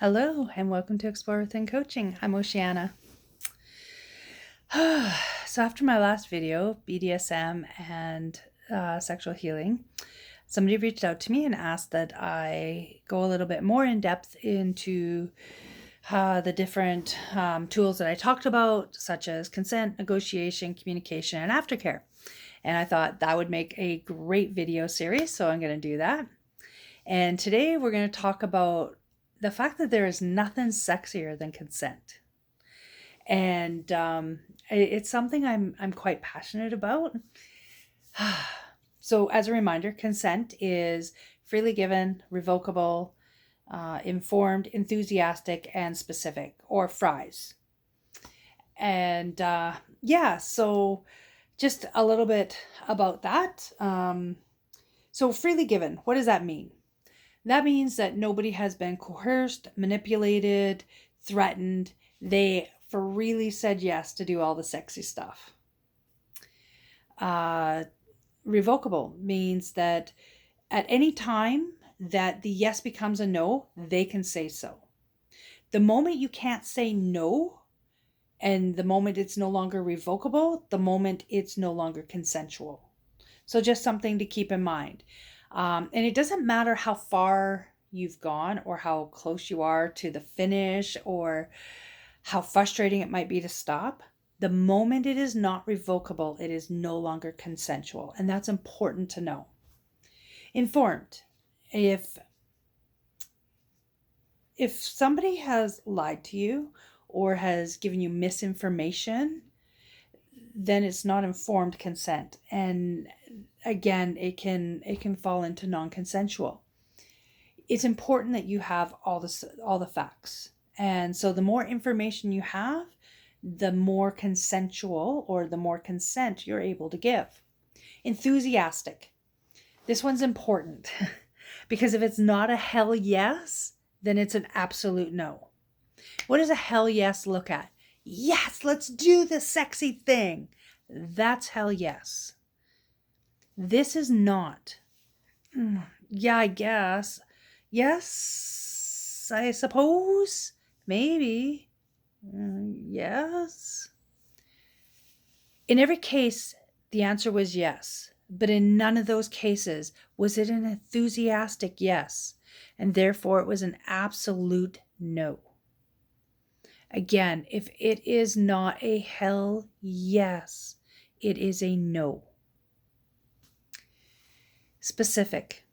Hello, and welcome to Explore Within Coaching. I'm Oceana. So after my last video, BDSM and sexual healing, somebody reached out to me and asked that I go a little bit more in depth into the different tools that I talked about, such as consent, negotiation, communication, and aftercare. And I thought that would make a great video series, so I'm going to do that. And today we're going to talk about the fact that there is nothing sexier than consent. And it's something I'm quite passionate about. So as a reminder, consent is freely given, revocable, informed, enthusiastic, and specific, or FRIES. And so just a little bit about that. So freely given, what does that mean? That means that nobody has been coerced, manipulated, threatened. They freely said yes to do all the sexy stuff. Revocable means that at any time that the yes becomes a no, they can say so. The moment you can't say no, and the moment it's no longer revocable, the moment it's no longer consensual. So just something to keep in mind. And it doesn't matter how far you've gone or how close you are to the finish or how frustrating it might be to stop. The moment it is not revocable, it is no longer consensual. And that's important to know. Informed. If somebody has lied to you or has given you misinformation, then it's not informed consent. And again, it can fall into non-consensual. It's important that you have all the facts. And so the more information you have, the more consensual or the more consent you're able to give. Enthusiastic. This one's important because if it's not a hell yes, then it's an absolute no. What does a hell yes look at? Yes, let's do the sexy thing. That's hell yes. This is not, yeah, I guess. Yes, I suppose. Maybe. Yes. In every case, the answer was yes. But in none of those cases was it an enthusiastic yes. And therefore, it was an absolute no. Again, if it is not a hell yes, it is a no. Specific.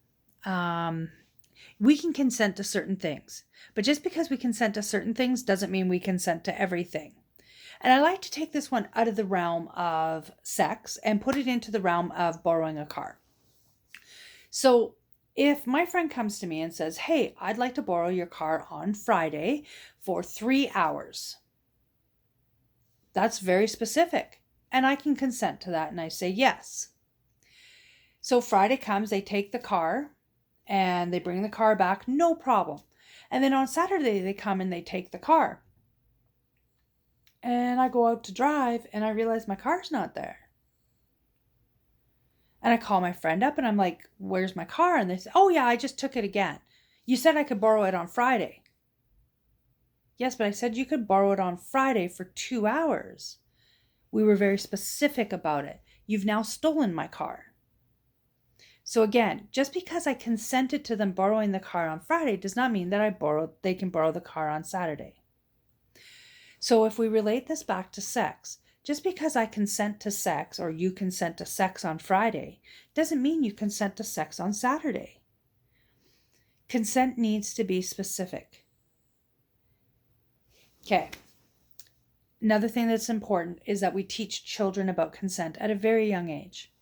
We can consent to certain things, but just because we consent to certain things doesn't mean we consent to everything. And I like to take this one out of the realm of sex and put it into the realm of borrowing a car. So if my friend comes to me and says, hey, I'd like to borrow your car on Friday for 3 hours. That's very specific. And I can consent to that. And I say yes. So Friday comes, they take the car and they bring the car back, no problem. And then on Saturday, they come and they take the car. And I go out to drive and I realize my car's not there. And I call my friend up and I'm like, where's my car? And they say, oh yeah, I just took it again. You said I could borrow it on Friday. Yes, but I said you could borrow it on Friday for 2 hours. We were very specific about it. You've now stolen my car. So again, just because I consented to them borrowing the car on Friday does not mean that they can borrow the car on Saturday. So if we relate this back to sex, just because I consent to sex or you consent to sex on Friday doesn't mean you consent to sex on Saturday. Consent needs to be specific. Okay. Another thing that's important is that we teach children about consent at a very young age.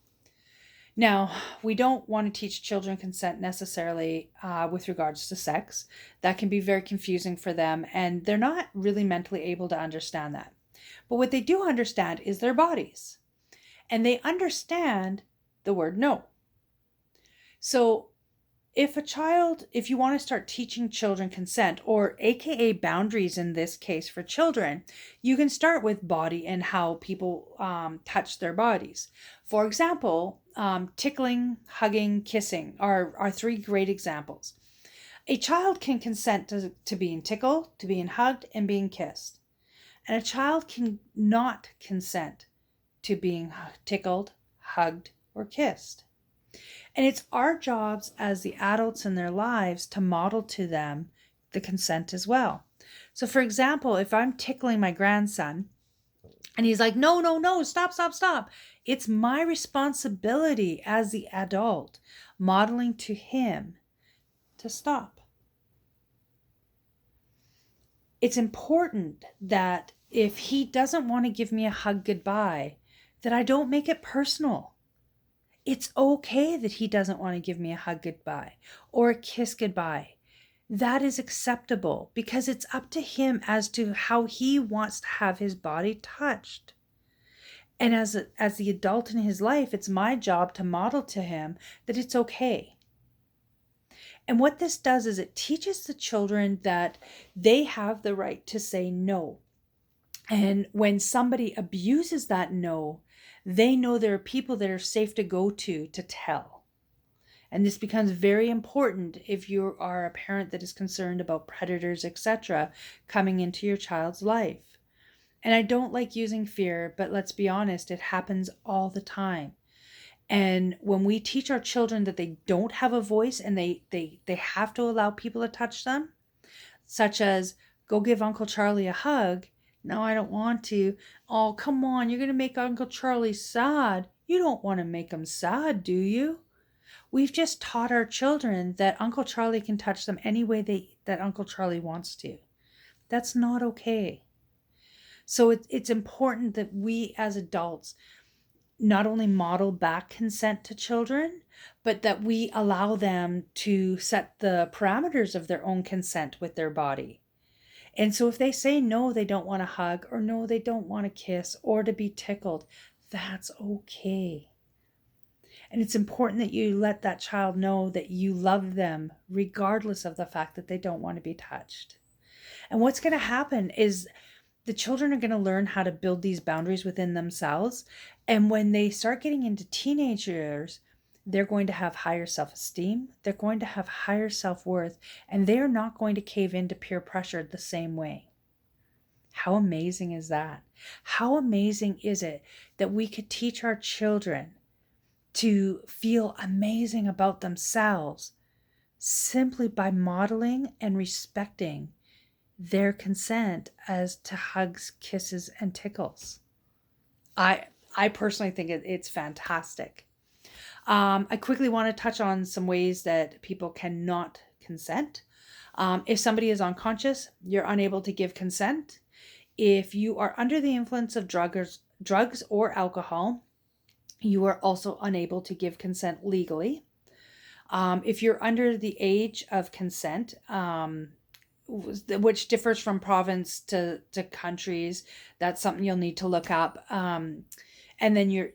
Now, we don't want to teach children consent necessarily with regards to sex. That can be very confusing for them, and they're not really mentally able to understand that. But what they do understand is their bodies, and they understand the word no. So if you want to start teaching children consent, or AKA boundaries in this case for children, you can start with body and how people touch their bodies. For example, tickling, hugging, kissing are 3 great examples. A child can consent to being tickled, to being hugged, and being kissed. And a child can not consent to being tickled, hugged, or kissed. And it's our jobs as the adults in their lives to model to them the consent as well. So, for example, if I'm tickling my grandson and he's like, no, no, no, stop, stop, stop, it's my responsibility as the adult modeling to him to stop. It's important that if he doesn't want to give me a hug goodbye, that I don't make it personal. It's okay that he doesn't want to give me a hug goodbye or a kiss goodbye. That is acceptable because it's up to him as to how he wants to have his body touched. And as the adult in his life, it's my job to model to him that it's okay. And what this does is it teaches the children that they have the right to say no. And when somebody abuses that no, they know there are people that are safe to go to tell. And this becomes very important if you are a parent that is concerned about predators, etc., coming into your child's life. And I don't like using fear, but let's be honest, it happens all the time. And when we teach our children that they don't have a voice and they have to allow people to touch them, such as go give Uncle Charlie a hug. No, I don't want to. Oh, come on, you're going to make Uncle Charlie sad. You don't want to make him sad, do you? We've just taught our children that Uncle Charlie can touch them any way that Uncle Charlie wants to. That's not okay. So it's important that we as adults not only model back consent to children, but that we allow them to set the parameters of their own consent with their body. And so if they say no, they don't want to hug, or no, they don't want to kiss, or to be tickled, that's okay. And it's important that you let that child know that you love them regardless of the fact that they don't want to be touched. And what's going to happen is the children are going to learn how to build these boundaries within themselves. And when they start getting into teenage years, they're going to have higher self-esteem. They're going to have higher self-worth, and they're not going to cave into peer pressure the same way. How amazing is that? How amazing is it that we could teach our children to feel amazing about themselves simply by modeling and respecting their consent as to hugs, kisses, and tickles. I personally think it's fantastic. I quickly want to touch on some ways that people cannot consent. If somebody is unconscious, you're unable to give consent. If you are under the influence of drugs or alcohol, you are also unable to give consent legally. If you're under the age of consent, which differs from province to countries, that's something you'll need to look up. And then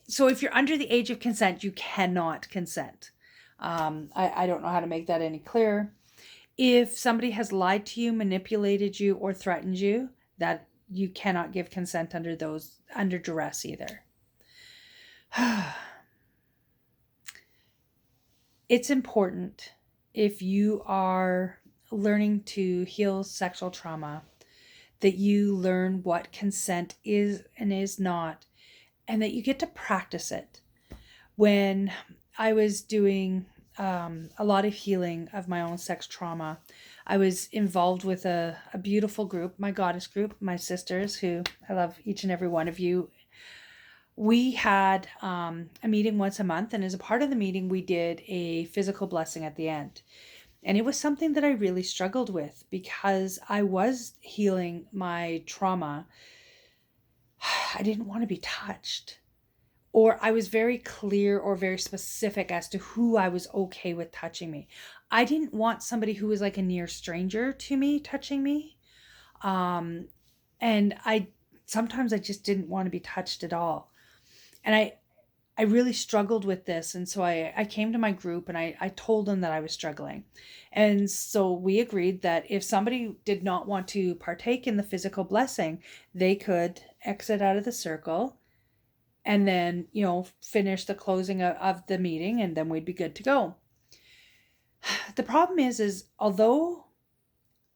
so if you're under the age of consent, you cannot consent. I don't know how to make that any clearer. If somebody has lied to you, manipulated you, or threatened you, that you cannot give consent under duress either. It's important, if you are learning to heal sexual trauma, that you learn what consent is and is not, and that you get to practice it. When I was doing a lot of healing of my own sex trauma, I was involved with a beautiful group, my goddess group, my sisters, who I love each and every one of you. We had a meeting once a month, and as a part of the meeting, we did a physical blessing at the end. And it was something that I really struggled with because I was healing my trauma. I didn't want to be touched. Or I was very clear or very specific as to who I was okay with touching me. I didn't want somebody who was like a near stranger to me touching me. And sometimes I just didn't want to be touched at all. And I really struggled with this. And so I came to my group and I told them that I was struggling. And so we agreed that if somebody did not want to partake in the physical blessing, they could exit out of the circle and then, finish the closing of the meeting, and then we'd be good to go. The problem is although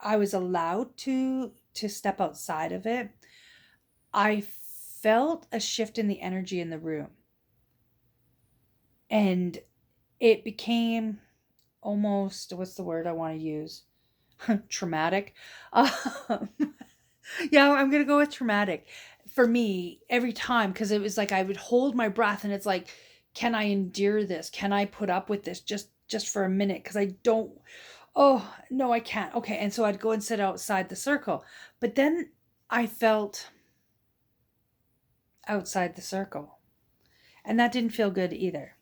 I was allowed to step outside of it, I felt a shift in the energy in the room. And it became almost, what's the word I want to use? Traumatic. Um, yeah, I'm going to go with traumatic for me every time, because it was like I would hold my breath and it's like, can I endure this? Can I put up with this just for a minute? Because I don't, oh, no, I can't. Okay. And so I'd go and sit outside the circle. But then I felt outside the circle, and that didn't feel good either.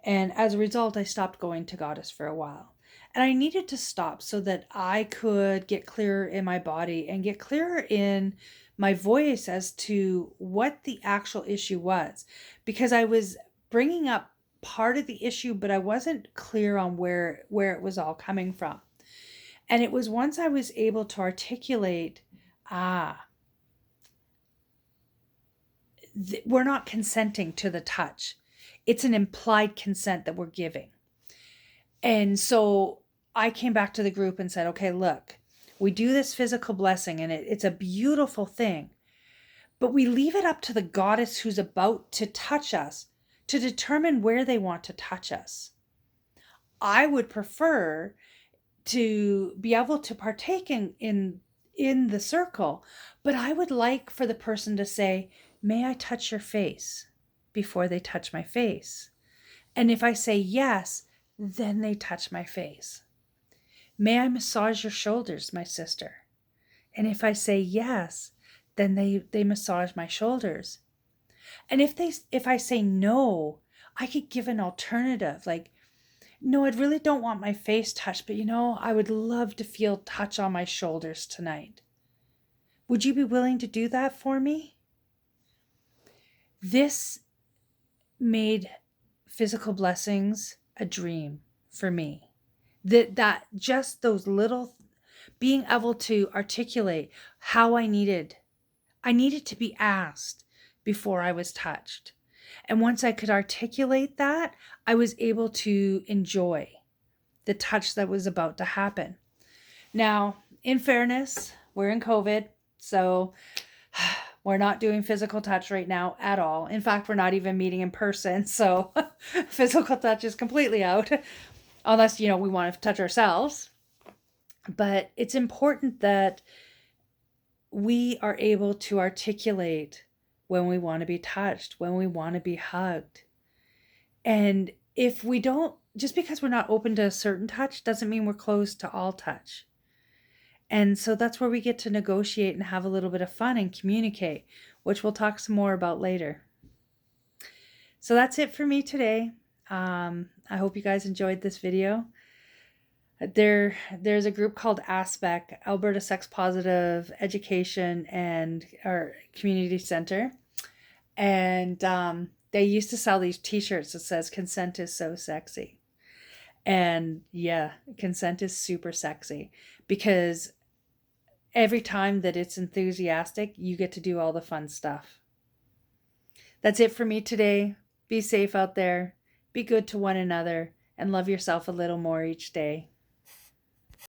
And as a result, I stopped going to Goddess for a while. And I needed to stop so that I could get clearer in my body and get clearer in my voice as to what the actual issue was. Because I was bringing up part of the issue, but I wasn't clear on where it was all coming from. And it was once I was able to articulate, we're not consenting to the touch. It's an implied consent that we're giving. And so I came back to the group and said, okay, look, we do this physical blessing and it's a beautiful thing, but we leave it up to the goddess who's about to touch us to determine where they want to touch us. I would prefer to be able to partake in the circle, but I would like for the person to say, may I touch your face, before they touch my face. And if I say yes, then they touch my face. May I massage your shoulders, my sister? And if I say yes, then they massage my shoulders. And if I say no, I could give an alternative, like, no, I really don't want my face touched, but I would love to feel touch on my shoulders tonight. Would you be willing to do that for me? This made physical blessings a dream for me. That just those little, being able to articulate how I needed to be asked before I was touched. And once I could articulate that, I was able to enjoy the touch that was about to happen. Now, in fairness, we're in COVID, so we're not doing physical touch right now at all. In fact, we're not even meeting in person, so physical touch is completely out, unless, we want to touch ourselves. But it's important that we are able to articulate when we want to be touched, when we want to be hugged. And if we don't, just because we're not open to a certain touch doesn't mean we're closed to all touch. And so that's where we get to negotiate and have a little bit of fun and communicate, which we'll talk some more about later. So that's it for me today. I hope you guys enjoyed this video. There's a group called ASPEC, Alberta Sex Positive Education and or Community Center. And they used to sell these t-shirts that says consent is so sexy. And yeah, consent is super sexy, because every time that it's enthusiastic, you get to do all the fun stuff. That's it for me today. Be safe out there, be good to one another, and love yourself a little more each day.